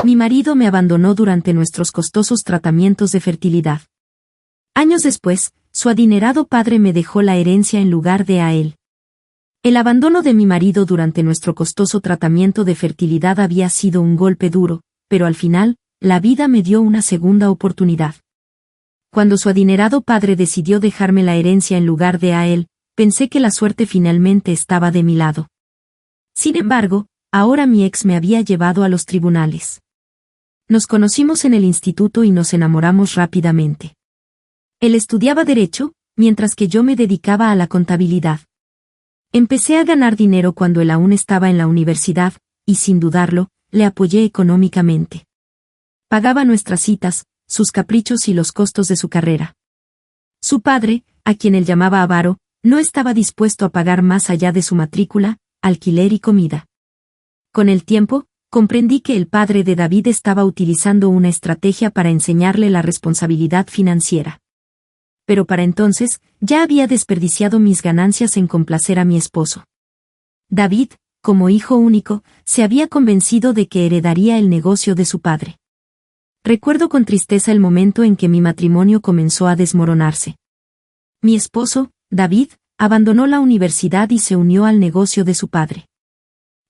Mi marido me abandonó durante nuestros costosos tratamientos de fertilidad. Años después, su adinerado padre me dejó la herencia en lugar de a él. El abandono de mi marido durante nuestro costoso tratamiento de fertilidad había sido un golpe duro, pero al final, la vida me dio una segunda oportunidad. Cuando su adinerado padre decidió dejarme la herencia en lugar de a él, pensé que la suerte finalmente estaba de mi lado. Sin embargo, ahora mi ex me había llevado a los tribunales. Nos conocimos en el instituto y nos enamoramos rápidamente. Él estudiaba Derecho, mientras que yo me dedicaba a la contabilidad. Empecé a ganar dinero cuando él aún estaba en la universidad, y sin dudarlo, le apoyé económicamente. Pagaba nuestras citas, sus caprichos y los costos de su carrera. Su padre, a quien él llamaba avaro, no estaba dispuesto a pagar más allá de su matrícula, alquiler y comida. Con el tiempo, comprendí que el padre de David estaba utilizando una estrategia para enseñarle la responsabilidad financiera. Pero para entonces, ya había desperdiciado mis ganancias en complacer a mi esposo. David, como hijo único, se había convencido de que heredaría el negocio de su padre. Recuerdo con tristeza el momento en que mi matrimonio comenzó a desmoronarse. Mi esposo, David, abandonó la universidad y se unió al negocio de su padre.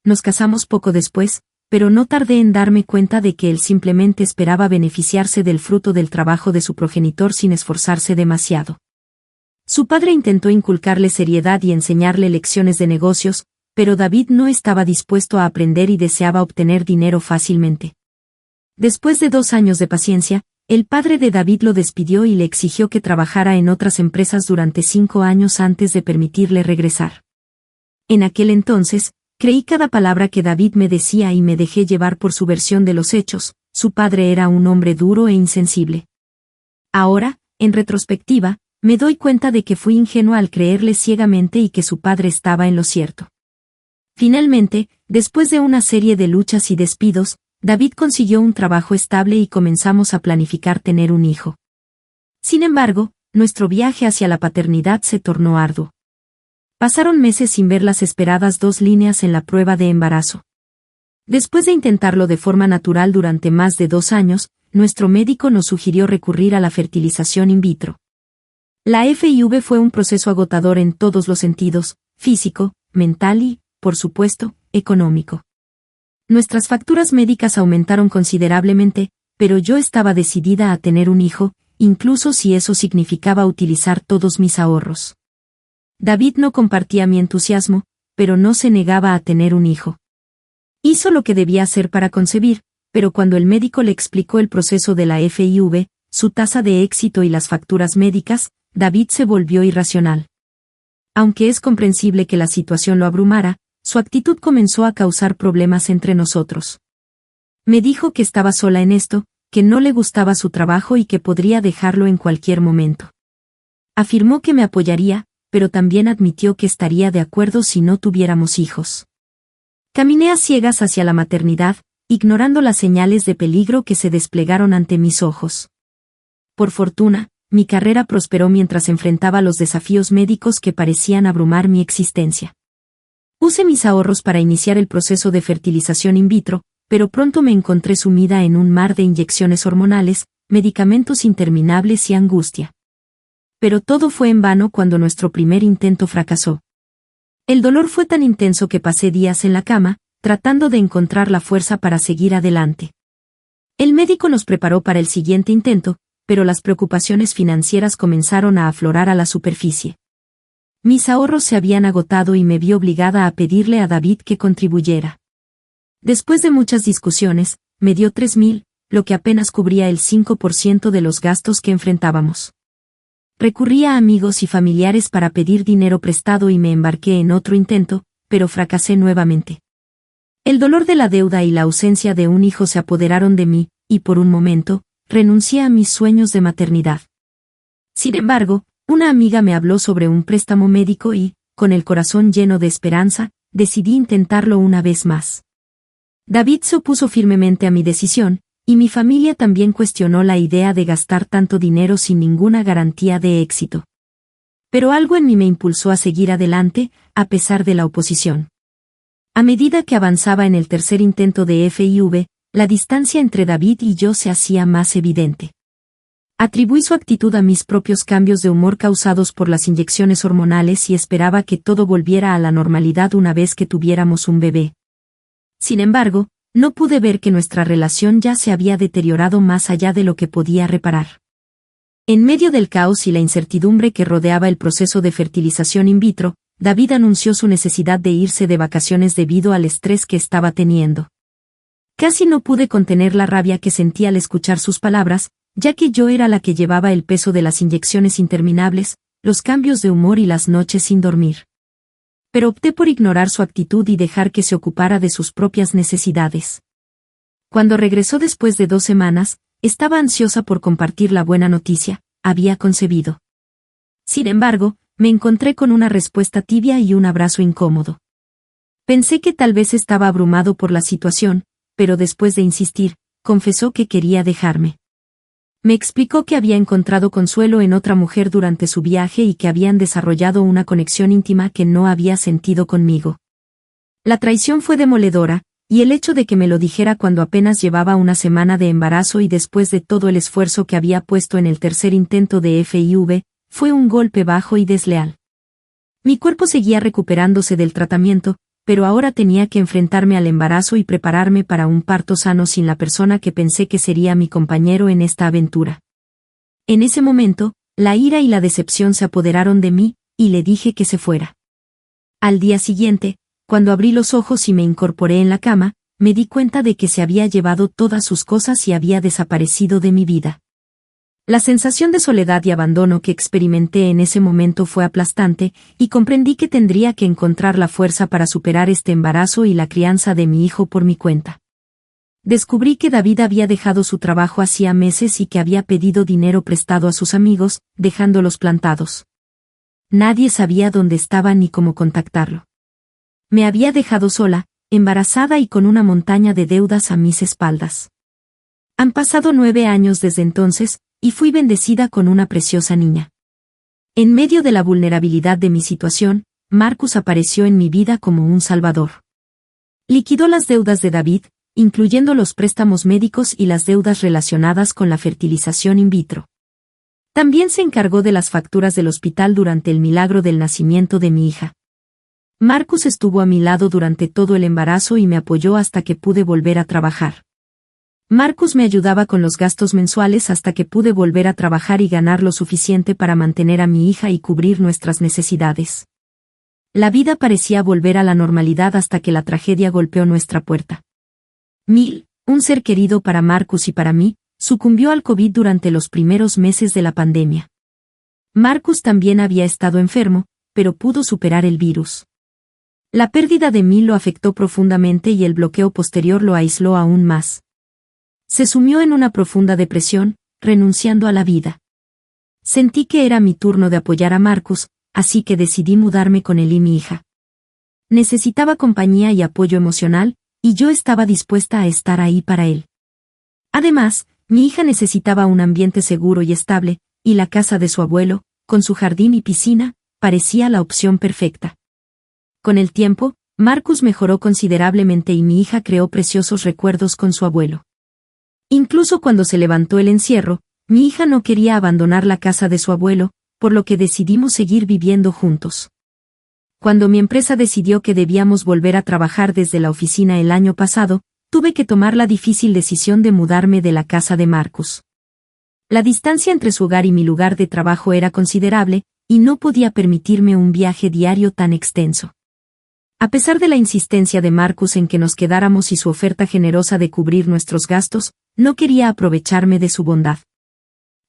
Nos casamos poco después, pero no tardé en darme cuenta de que él simplemente esperaba beneficiarse del fruto del trabajo de su progenitor sin esforzarse demasiado. Su padre intentó inculcarle seriedad y enseñarle lecciones de negocios, pero David no estaba dispuesto a aprender y deseaba obtener dinero fácilmente. Después de 2 años de paciencia, el padre de David lo despidió y le exigió que trabajara en otras empresas durante 5 años antes de permitirle regresar. En aquel entonces, creí cada palabra que David me decía y me dejé llevar por su versión de los hechos. Su padre era un hombre duro e insensible. Ahora, en retrospectiva, me doy cuenta de que fui ingenua al creerle ciegamente y que su padre estaba en lo cierto. Finalmente, después de una serie de luchas y despidos, David consiguió un trabajo estable y comenzamos a planificar tener un hijo. Sin embargo, nuestro viaje hacia la paternidad se tornó arduo. Pasaron meses sin ver las esperadas 2 líneas en la prueba de embarazo. Después de intentarlo de forma natural durante más de 2 años, nuestro médico nos sugirió recurrir a la fertilización in vitro. La FIV fue un proceso agotador en todos los sentidos, físico, mental y, por supuesto, económico. Nuestras facturas médicas aumentaron considerablemente, pero yo estaba decidida a tener un hijo, incluso si eso significaba utilizar todos mis ahorros. David no compartía mi entusiasmo, pero no se negaba a tener un hijo. Hizo lo que debía hacer para concebir, pero cuando el médico le explicó el proceso de la FIV, su tasa de éxito y las facturas médicas, David se volvió irracional. Aunque es comprensible que la situación lo abrumara, su actitud comenzó a causar problemas entre nosotros. Me dijo que estaba sola en esto, que no le gustaba su trabajo y que podría dejarlo en cualquier momento. Afirmó que me apoyaría, pero también admitió que estaría de acuerdo si no tuviéramos hijos. Caminé a ciegas hacia la maternidad, ignorando las señales de peligro que se desplegaron ante mis ojos. Por fortuna, mi carrera prosperó mientras enfrentaba los desafíos médicos que parecían abrumar mi existencia. Usé mis ahorros para iniciar el proceso de fertilización in vitro, pero pronto me encontré sumida en un mar de inyecciones hormonales, medicamentos interminables y angustia. Pero todo fue en vano cuando nuestro primer intento fracasó. El dolor fue tan intenso que pasé días en la cama, tratando de encontrar la fuerza para seguir adelante. El médico nos preparó para el siguiente intento, pero las preocupaciones financieras comenzaron a aflorar a la superficie. Mis ahorros se habían agotado y me vi obligada a pedirle a David que contribuyera. Después de muchas discusiones, me dio 3,000, lo que apenas cubría el 5% de los gastos que enfrentábamos. Recurrí a amigos y familiares para pedir dinero prestado y me embarqué en otro intento, pero fracasé nuevamente. El dolor de la deuda y la ausencia de un hijo se apoderaron de mí, y por un momento, renuncié a mis sueños de maternidad. Sin embargo, una amiga me habló sobre un préstamo médico y, con el corazón lleno de esperanza, decidí intentarlo una vez más. David se opuso firmemente a mi decisión, y mi familia también cuestionó la idea de gastar tanto dinero sin ninguna garantía de éxito. Pero algo en mí me impulsó a seguir adelante, a pesar de la oposición. A medida que avanzaba en el tercer intento de FIV, la distancia entre David y yo se hacía más evidente. Atribuí su actitud a mis propios cambios de humor causados por las inyecciones hormonales y esperaba que todo volviera a la normalidad una vez que tuviéramos un bebé. Sin embargo, no pude ver que nuestra relación ya se había deteriorado más allá de lo que podía reparar. En medio del caos y la incertidumbre que rodeaba el proceso de fertilización in vitro, David anunció su necesidad de irse de vacaciones debido al estrés que estaba teniendo. Casi no pude contener la rabia que sentí al escuchar sus palabras, ya que yo era la que llevaba el peso de las inyecciones interminables, los cambios de humor y las noches sin dormir. Pero opté por ignorar su actitud y dejar que se ocupara de sus propias necesidades. Cuando regresó después de 2 semanas, estaba ansiosa por compartir la buena noticia: había concebido. Sin embargo, me encontré con una respuesta tibia y un abrazo incómodo. Pensé que tal vez estaba abrumado por la situación, pero después de insistir, confesó que quería dejarme. Me explicó que había encontrado consuelo en otra mujer durante su viaje y que habían desarrollado una conexión íntima que no había sentido conmigo. La traición fue demoledora, y el hecho de que me lo dijera cuando apenas llevaba una semana de embarazo y después de todo el esfuerzo que había puesto en el tercer intento de FIV, fue un golpe bajo y desleal. Mi cuerpo seguía recuperándose del tratamiento, pero ahora tenía que enfrentarme al embarazo y prepararme para un parto sano sin la persona que pensé que sería mi compañero en esta aventura. En ese momento, la ira y la decepción se apoderaron de mí, y le dije que se fuera. Al día siguiente, cuando abrí los ojos y me incorporé en la cama, me di cuenta de que se había llevado todas sus cosas y había desaparecido de mi vida. La sensación de soledad y abandono que experimenté en ese momento fue aplastante, y comprendí que tendría que encontrar la fuerza para superar este embarazo y la crianza de mi hijo por mi cuenta. Descubrí que David había dejado su trabajo hacía meses y que había pedido dinero prestado a sus amigos, dejándolos plantados. Nadie sabía dónde estaba ni cómo contactarlo. Me había dejado sola, embarazada y con una montaña de deudas a mis espaldas. Han pasado 9 años desde entonces, y fui bendecida con una preciosa niña. En medio de la vulnerabilidad de mi situación, Marcus apareció en mi vida como un salvador. Liquidó las deudas de David, incluyendo los préstamos médicos y las deudas relacionadas con la fertilización in vitro. También se encargó de las facturas del hospital durante el milagro del nacimiento de mi hija. Marcus estuvo a mi lado durante todo el embarazo y me apoyó hasta que pude volver a trabajar. Marcus me ayudaba con los gastos mensuales hasta que pude volver a trabajar y ganar lo suficiente para mantener a mi hija y cubrir nuestras necesidades. La vida parecía volver a la normalidad hasta que la tragedia golpeó nuestra puerta. Un ser querido para Marcus y para mí, sucumbió al COVID durante los primeros meses de la pandemia. Marcus también había estado enfermo, pero pudo superar el virus. La pérdida de Mil lo afectó profundamente y el bloqueo posterior lo aisló aún más. Se sumió en una profunda depresión, renunciando a la vida. Sentí que era mi turno de apoyar a Marcus, así que decidí mudarme con él y mi hija. Necesitaba compañía y apoyo emocional, y yo estaba dispuesta a estar ahí para él. Además, mi hija necesitaba un ambiente seguro y estable, y la casa de su abuelo, con su jardín y piscina, parecía la opción perfecta. Con el tiempo, Marcus mejoró considerablemente y mi hija creó preciosos recuerdos con su abuelo. Incluso cuando se levantó el encierro, mi hija no quería abandonar la casa de su abuelo, por lo que decidimos seguir viviendo juntos. Cuando mi empresa decidió que debíamos volver a trabajar desde la oficina el año pasado, tuve que tomar la difícil decisión de mudarme de la casa de Marcus. La distancia entre su hogar y mi lugar de trabajo era considerable, y no podía permitirme un viaje diario tan extenso. A pesar de la insistencia de Marcus en que nos quedáramos y su oferta generosa de cubrir nuestros gastos, no quería aprovecharme de su bondad.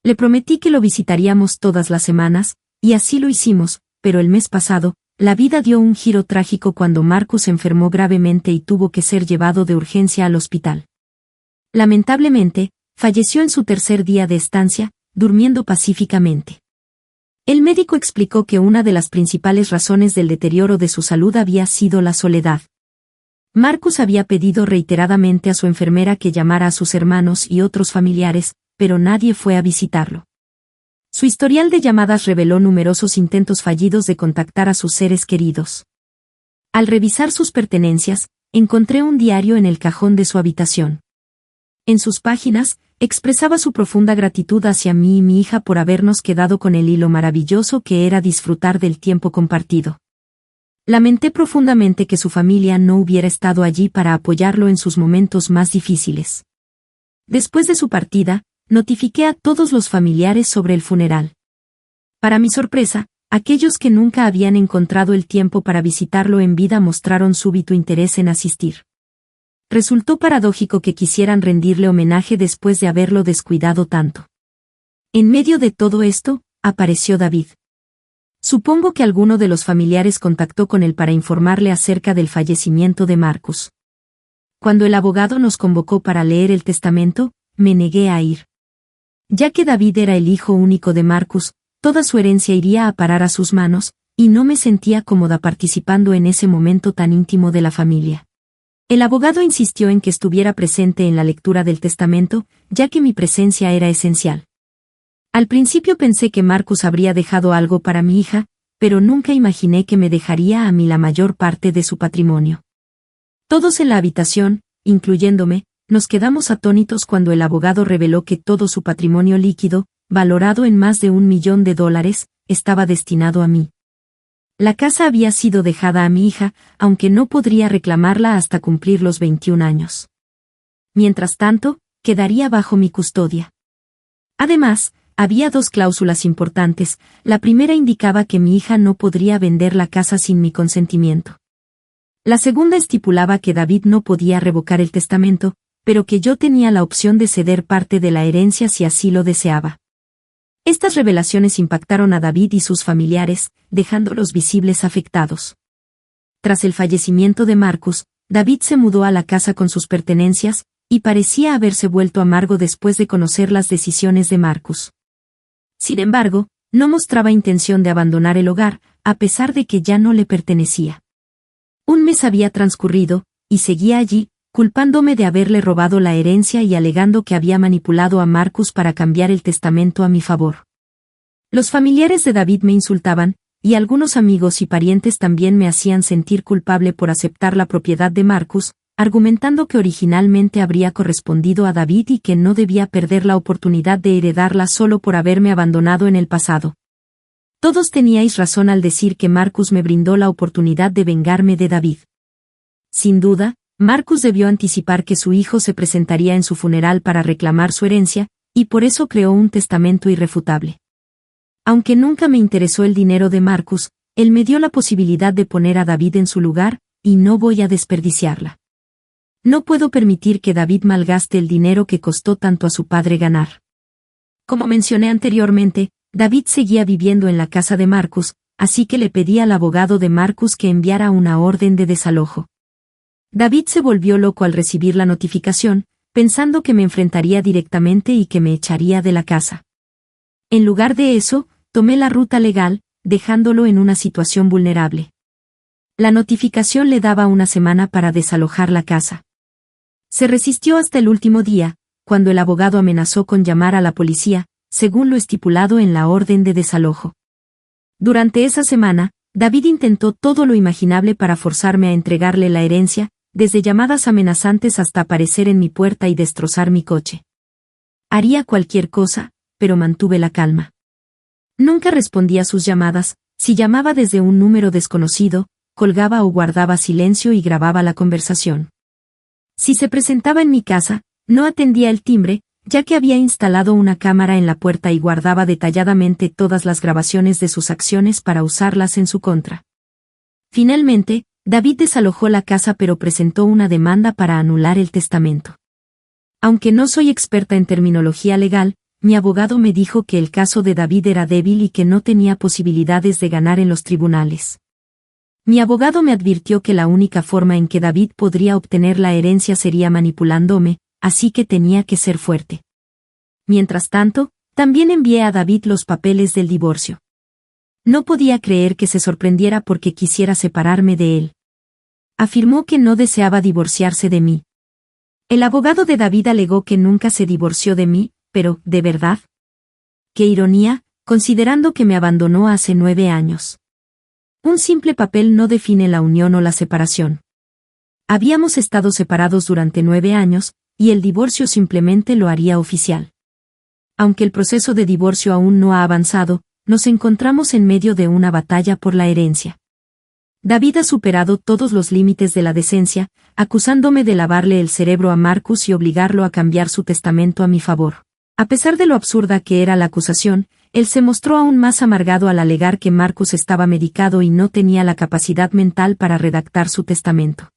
Le prometí que lo visitaríamos todas las semanas, y así lo hicimos, pero el mes pasado, la vida dio un giro trágico cuando Marcus enfermó gravemente y tuvo que ser llevado de urgencia al hospital. Lamentablemente, falleció en su tercer día de estancia, durmiendo pacíficamente. El médico explicó que una de las principales razones del deterioro de su salud había sido la soledad. Marcus había pedido reiteradamente a su enfermera que llamara a sus hermanos y otros familiares, pero nadie fue a visitarlo. Su historial de llamadas reveló numerosos intentos fallidos de contactar a sus seres queridos. Al revisar sus pertenencias, encontré un diario en el cajón de su habitación. En sus páginas, expresaba su profunda gratitud hacia mí y mi hija por habernos quedado con él y lo maravilloso que era disfrutar del tiempo compartido. Lamenté profundamente que su familia no hubiera estado allí para apoyarlo en sus momentos más difíciles. Después de su partida, notifiqué a todos los familiares sobre el funeral. Para mi sorpresa, aquellos que nunca habían encontrado el tiempo para visitarlo en vida mostraron súbito interés en asistir. Resultó paradójico que quisieran rendirle homenaje después de haberlo descuidado tanto. En medio de todo esto, apareció David. Supongo que alguno de los familiares contactó con él para informarle acerca del fallecimiento de Marcus. Cuando el abogado nos convocó para leer el testamento, me negué a ir. Ya que David era el hijo único de Marcus, toda su herencia iría a parar a sus manos, y no me sentía cómoda participando en ese momento tan íntimo de la familia. El abogado insistió en que estuviera presente en la lectura del testamento, ya que mi presencia era esencial. Al principio pensé que Marcus habría dejado algo para mi hija, pero nunca imaginé que me dejaría a mí la mayor parte de su patrimonio. Todos en la habitación, incluyéndome, nos quedamos atónitos cuando el abogado reveló que todo su patrimonio líquido, valorado en más de $1 millón, estaba destinado a mí. La casa había sido dejada a mi hija, aunque no podría reclamarla hasta cumplir los 21 años. Mientras tanto, quedaría bajo mi custodia. Además, había 2 cláusulas importantes. La primera indicaba que mi hija no podría vender la casa sin mi consentimiento. La segunda estipulaba que David no podía revocar el testamento, pero que yo tenía la opción de ceder parte de la herencia si así lo deseaba. Estas revelaciones impactaron a David y sus familiares, dejándolos visibles afectados. Tras el fallecimiento de Marcus, David se mudó a la casa con sus pertenencias, y parecía haberse vuelto amargo después de conocer las decisiones de Marcus. Sin embargo, no mostraba intención de abandonar el hogar, a pesar de que ya no le pertenecía. Un mes había transcurrido, y seguía allí, culpándome de haberle robado la herencia y alegando que había manipulado a Marcus para cambiar el testamento a mi favor. Los familiares de David me insultaban, y algunos amigos y parientes también me hacían sentir culpable por aceptar la propiedad de Marcus, argumentando que originalmente habría correspondido a David y que no debía perder la oportunidad de heredarla solo por haberme abandonado en el pasado. Todos teníais razón al decir que Marcus me brindó la oportunidad de vengarme de David. Sin duda, Marcus debió anticipar que su hijo se presentaría en su funeral para reclamar su herencia, y por eso creó un testamento irrefutable. Aunque nunca me interesó el dinero de Marcus, él me dio la posibilidad de poner a David en su lugar, y no voy a desperdiciarla. No puedo permitir que David malgaste el dinero que costó tanto a su padre ganar. Como mencioné anteriormente, David seguía viviendo en la casa de Marcus, así que le pedí al abogado de Marcus que enviara una orden de desalojo. David se volvió loco al recibir la notificación, pensando que me enfrentaría directamente y que me echaría de la casa. En lugar de eso, tomé la ruta legal, dejándolo en una situación vulnerable. La notificación le daba una semana para desalojar la casa. Se resistió hasta el último día, cuando el abogado amenazó con llamar a la policía, según lo estipulado en la orden de desalojo. Durante esa semana, David intentó todo lo imaginable para forzarme a entregarle la herencia, desde llamadas amenazantes hasta aparecer en mi puerta y destrozar mi coche. Haría cualquier cosa, pero mantuve la calma. Nunca respondía a sus llamadas, si llamaba desde un número desconocido, colgaba o guardaba silencio y grababa la conversación. Si se presentaba en mi casa, no atendía el timbre, ya que había instalado una cámara en la puerta y guardaba detalladamente todas las grabaciones de sus acciones para usarlas en su contra. Finalmente, David desalojó la casa pero presentó una demanda para anular el testamento. Aunque no soy experta en terminología legal, mi abogado me dijo que el caso de David era débil y que no tenía posibilidades de ganar en los tribunales. Mi abogado me advirtió que la única forma en que David podría obtener la herencia sería manipulándome, así que tenía que ser fuerte. Mientras tanto, también envié a David los papeles del divorcio. No podía creer que se sorprendiera porque quisiera separarme de él. Afirmó que no deseaba divorciarse de mí. El abogado de David alegó que nunca se divorció de mí, pero, ¿de verdad? Qué ironía, considerando que me abandonó hace 9 años. Un simple papel no define la unión o la separación. Habíamos estado separados durante 9 años, y el divorcio simplemente lo haría oficial. Aunque el proceso de divorcio aún no ha avanzado, nos encontramos en medio de una batalla por la herencia. David ha superado todos los límites de la decencia, acusándome de lavarle el cerebro a Marcus y obligarlo a cambiar su testamento a mi favor. A pesar de lo absurda que era la acusación, él se mostró aún más amargado al alegar que Marcus estaba medicado y no tenía la capacidad mental para redactar su testamento.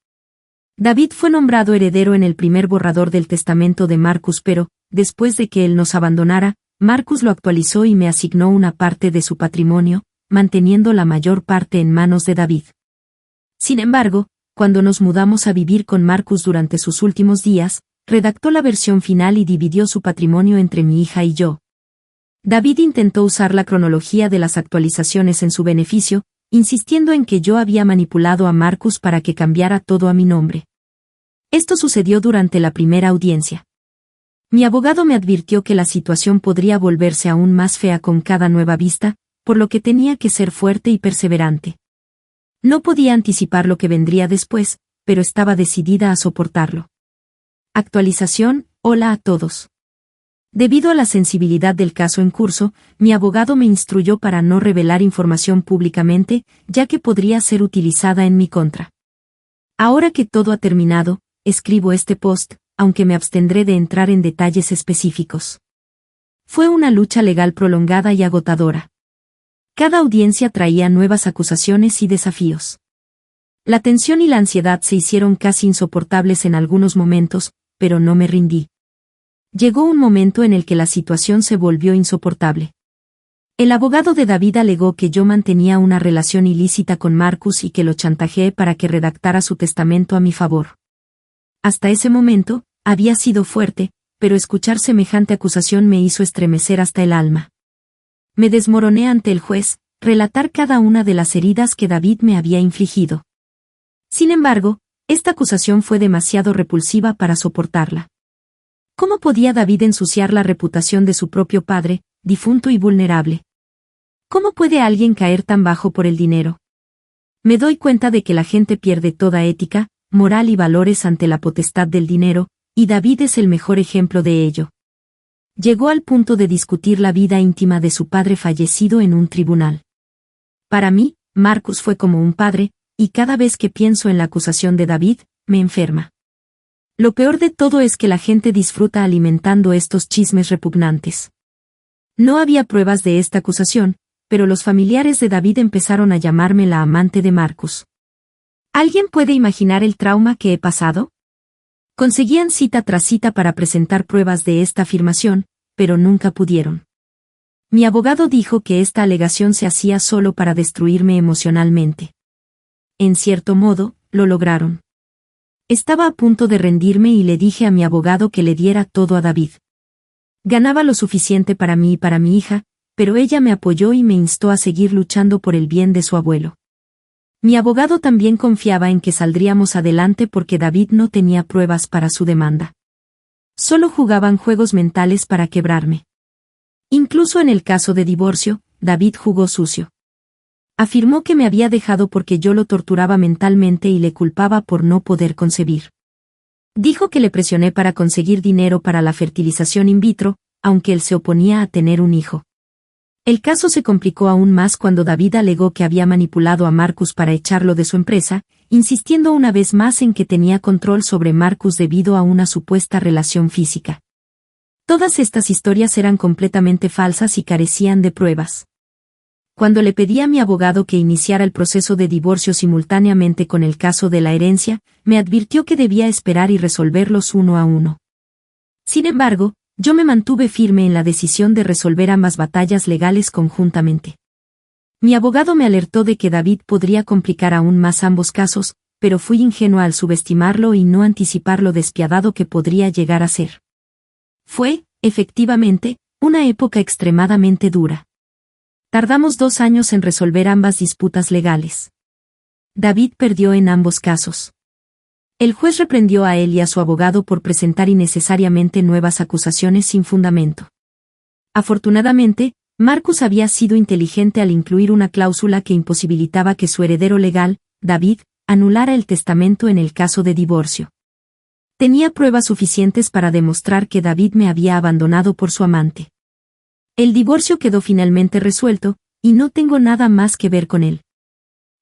David fue nombrado heredero en el primer borrador del testamento de Marcus, pero, después de que él nos abandonara, Marcus lo actualizó y me asignó una parte de su patrimonio, manteniendo la mayor parte en manos de David. Sin embargo, cuando nos mudamos a vivir con Marcus durante sus últimos días, redactó la versión final y dividió su patrimonio entre mi hija y yo. David intentó usar la cronología de las actualizaciones en su beneficio, insistiendo en que yo había manipulado a Marcus para que cambiara todo a mi nombre. Esto sucedió durante la primera audiencia. Mi abogado me advirtió que la situación podría volverse aún más fea con cada nueva vista, por lo que tenía que ser fuerte y perseverante. No podía anticipar lo que vendría después, pero estaba decidida a soportarlo. Actualización, hola a todos. Debido a la sensibilidad del caso en curso, mi abogado me instruyó para no revelar información públicamente, ya que podría ser utilizada en mi contra. Ahora que todo ha terminado, escribo este post, aunque me abstendré de entrar en detalles específicos. Fue una lucha legal prolongada y agotadora. Cada audiencia traía nuevas acusaciones y desafíos. La tensión y la ansiedad se hicieron casi insoportables en algunos momentos, pero no me rindí. Llegó un momento en el que la situación se volvió insoportable. El abogado de David alegó que yo mantenía una relación ilícita con Marcus y que lo chantajeé para que redactara su testamento a mi favor. Hasta ese momento, había sido fuerte, pero escuchar semejante acusación me hizo estremecer hasta el alma. Me desmoroné ante el juez, relatar cada una de las heridas que David me había infligido. Sin embargo, esta acusación fue demasiado repulsiva para soportarla. ¿Cómo podía David ensuciar la reputación de su propio padre, difunto y vulnerable? ¿Cómo puede alguien caer tan bajo por el dinero? Me doy cuenta de que la gente pierde toda ética, moral y valores ante la potestad del dinero, y David es el mejor ejemplo de ello. Llegó al punto de discutir la vida íntima de su padre fallecido en un tribunal. Para mí, Marcus fue como un padre, y cada vez que pienso en la acusación de David, me enferma. Lo peor de todo es que la gente disfruta alimentando estos chismes repugnantes. No había pruebas de esta acusación, pero los familiares de David empezaron a llamarme la amante de Marcus. ¿Alguien puede imaginar el trauma que he pasado? Conseguían cita tras cita para presentar pruebas de esta afirmación, pero nunca pudieron. Mi abogado dijo que esta alegación se hacía solo para destruirme emocionalmente. En cierto modo, lo lograron. Estaba a punto de rendirme y le dije a mi abogado que le diera todo a David. Ganaba lo suficiente para mí y para mi hija, pero ella me apoyó y me instó a seguir luchando por el bien de su abuelo. Mi abogado también confiaba en que saldríamos adelante porque David no tenía pruebas para su demanda. Solo jugaban juegos mentales para quebrarme. Incluso en el caso de divorcio, David jugó sucio. Afirmó que me había dejado porque yo lo torturaba mentalmente y le culpaba por no poder concebir. Dijo que le presioné para conseguir dinero para la fertilización in vitro, aunque él se oponía a tener un hijo. El caso se complicó aún más cuando David alegó que había manipulado a Marcus para echarlo de su empresa, insistiendo una vez más en que tenía control sobre Marcus debido a una supuesta relación física. Todas estas historias eran completamente falsas y carecían de pruebas. Cuando le pedí a mi abogado que iniciara el proceso de divorcio simultáneamente con el caso de la herencia, me advirtió que debía esperar y resolverlos uno a uno. Sin embargo, yo me mantuve firme en la decisión de resolver ambas batallas legales conjuntamente. Mi abogado me alertó de que David podría complicar aún más ambos casos, pero fui ingenua al subestimarlo y no anticipar lo despiadado que podría llegar a ser. Fue, efectivamente, una época extremadamente dura. Tardamos 2 años en resolver ambas disputas legales. David perdió en ambos casos. El juez reprendió a él y a su abogado por presentar innecesariamente nuevas acusaciones sin fundamento. Afortunadamente, Marcus había sido inteligente al incluir una cláusula que imposibilitaba que su heredero legal, David, anulara el testamento en el caso de divorcio. Tenía pruebas suficientes para demostrar que David me había abandonado por su amante. El divorcio quedó finalmente resuelto, y no tengo nada más que ver con él.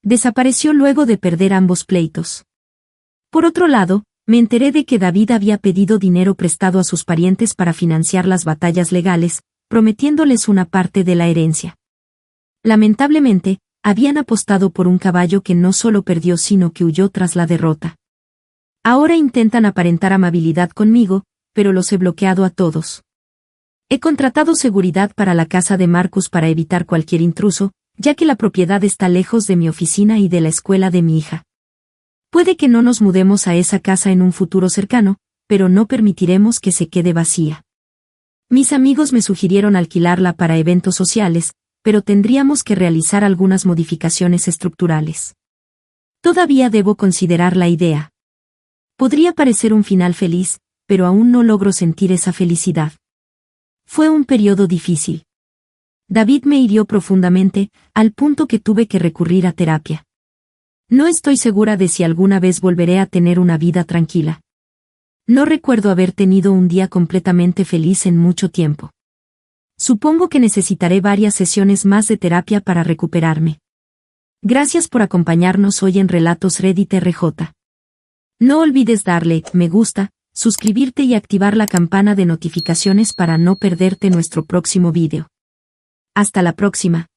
Desapareció luego de perder ambos pleitos. Por otro lado, me enteré de que David había pedido dinero prestado a sus parientes para financiar las batallas legales, prometiéndoles una parte de la herencia. Lamentablemente, habían apostado por un caballo que no solo perdió sino que huyó tras la derrota. Ahora intentan aparentar amabilidad conmigo, pero los he bloqueado a todos. He contratado seguridad para la casa de Marcus para evitar cualquier intruso, ya que la propiedad está lejos de mi oficina y de la escuela de mi hija. Puede que no nos mudemos a esa casa en un futuro cercano, pero no permitiremos que se quede vacía. Mis amigos me sugirieron alquilarla para eventos sociales, pero tendríamos que realizar algunas modificaciones estructurales. Todavía debo considerar la idea. Podría parecer un final feliz, pero aún no logro sentir esa felicidad. Fue un periodo difícil. David me hirió profundamente, al punto que tuve que recurrir a terapia. No estoy segura de si alguna vez volveré a tener una vida tranquila. No recuerdo haber tenido un día completamente feliz en mucho tiempo. Supongo que necesitaré varias sesiones más de terapia para recuperarme. Gracias por acompañarnos hoy en Relatos Reddit RJ. No olvides darle me gusta, suscribirte y activar la campana de notificaciones para no perderte nuestro próximo vídeo. Hasta la próxima.